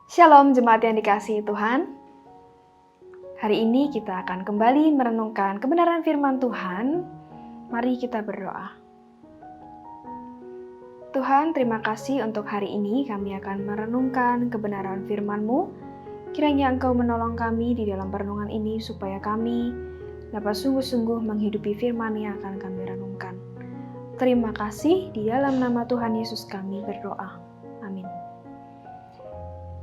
Shalom jemaat yang dikasihi Tuhan. Hari ini kita akan kembali merenungkan kebenaran firman Tuhan. Mari kita berdoa. Tuhan, terima kasih untuk hari ini kami akan merenungkan kebenaran firman-Mu. Kiranya Engkau menolong kami di dalam perenungan ini supaya kami dapat sungguh-sungguh menghidupi firman yang akan kami renungkan. Terima kasih, di dalam nama Tuhan Yesus kami berdoa. Amin.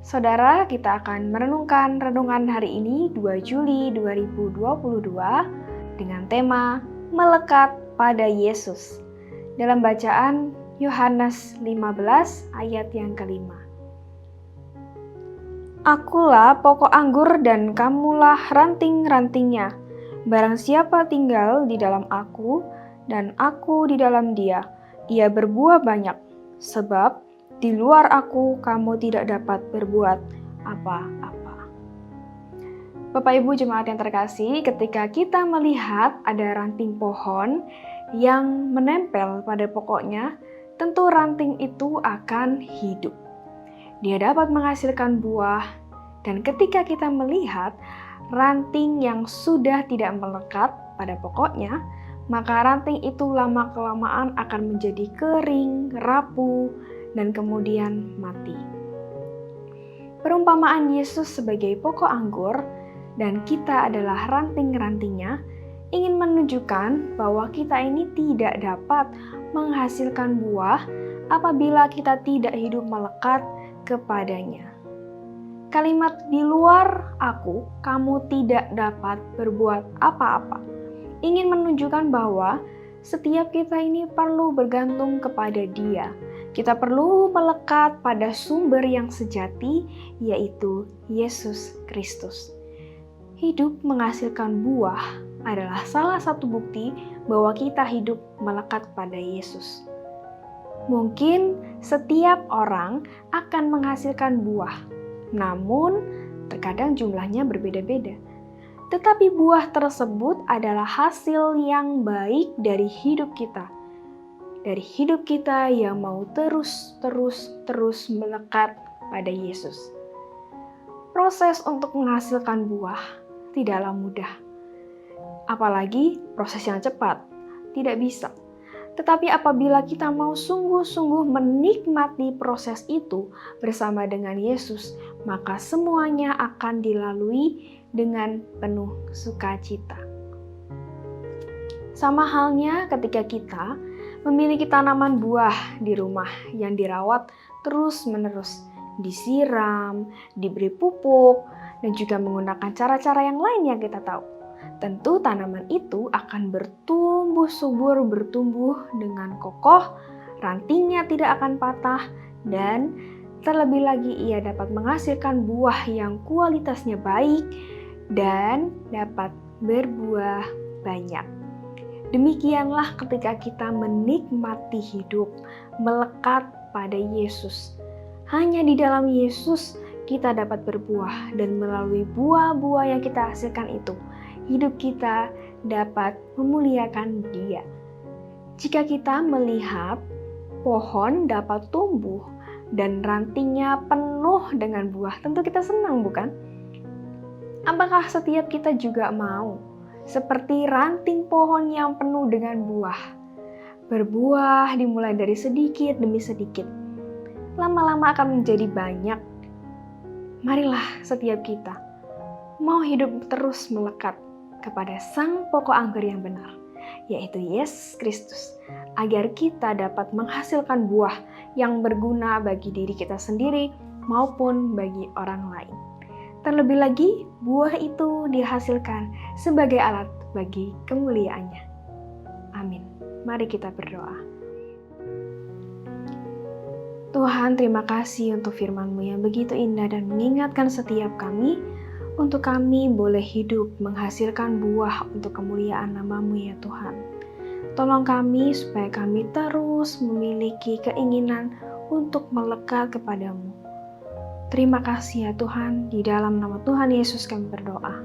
Saudara, kita akan merenungkan renungan hari ini 2 Juli 2022 dengan tema Melekat pada Yesus. Dalam bacaan Yohanes 15 ayat yang kelima. Akulah pokok anggur dan kamulah ranting-rantingnya. Barang siapa tinggal di dalam aku dan aku di dalam dia, ia berbuah banyak, sebab di luar aku, kamu tidak dapat berbuat apa-apa. Bapak Ibu jemaat yang terkasih, ketika kita melihat ada ranting pohon yang menempel pada pokoknya, tentu ranting itu akan hidup. Dia dapat menghasilkan buah, dan ketika kita melihat ranting yang sudah tidak melekat pada pokoknya, maka ranting itu lama-kelamaan akan menjadi kering, rapuh, dan kemudian mati. Perumpamaan Yesus sebagai pokok anggur dan kita adalah ranting-rantingnya ingin menunjukkan bahwa kita ini tidak dapat menghasilkan buah apabila kita tidak hidup melekat kepadanya. Kalimat di luar aku, kamu tidak dapat berbuat apa-apa, ingin menunjukkan bahwa setiap kita ini perlu bergantung kepada Dia. Kita perlu melekat pada sumber yang sejati, yaitu Yesus Kristus. Hidup menghasilkan buah adalah salah satu bukti bahwa kita hidup melekat pada Yesus. Mungkin setiap orang akan menghasilkan buah, namun terkadang jumlahnya berbeda-beda. Tetapi buah tersebut adalah hasil yang baik dari hidup kita. Dari hidup kita yang mau terus melekat pada Yesus. Proses untuk menghasilkan buah tidaklah mudah. Apalagi proses yang cepat, tidak bisa. Tetapi apabila kita mau sungguh-sungguh menikmati proses itu bersama dengan Yesus, maka semuanya akan dilalui dengan penuh sukacita. Sama halnya ketika kita memiliki tanaman buah di rumah yang dirawat terus-menerus, disiram, diberi pupuk, dan juga menggunakan cara-cara yang lain yang kita tahu. Tentu tanaman itu akan bertumbuh subur, bertumbuh dengan kokoh, rantingnya tidak akan patah, dan terlebih lagi ia dapat menghasilkan buah yang kualitasnya baik dan dapat berbuah banyak. Demikianlah ketika kita menikmati hidup, melekat pada Yesus. Hanya di dalam Yesus kita dapat berbuah, dan melalui buah-buah yang kita hasilkan itu, hidup kita dapat memuliakan Dia. Jika kita melihat pohon dapat tumbuh dan rantingnya penuh dengan buah, tentu kita senang, bukan? Apakah setiap kita juga mau seperti ranting pohon yang penuh dengan buah? Berbuah dimulai dari sedikit demi sedikit. Lama-lama akan menjadi banyak. Marilah setiap kita mau hidup terus melekat kepada Sang Pokok Anggur yang benar, yaitu Yesus Kristus, agar kita dapat menghasilkan buah yang berguna bagi diri kita sendiri maupun bagi orang lain. Terlebih lagi, buah itu dihasilkan sebagai alat bagi kemuliaannya. Amin. Mari kita berdoa. Tuhan, terima kasih untuk firman-Mu yang begitu indah dan mengingatkan setiap kami untuk kami boleh hidup menghasilkan buah untuk kemuliaan nama-Mu ya Tuhan. Tolong kami supaya kami terus memiliki keinginan untuk melekat kepadamu. Terima kasih ya Tuhan, di dalam nama Tuhan Yesus kami berdoa.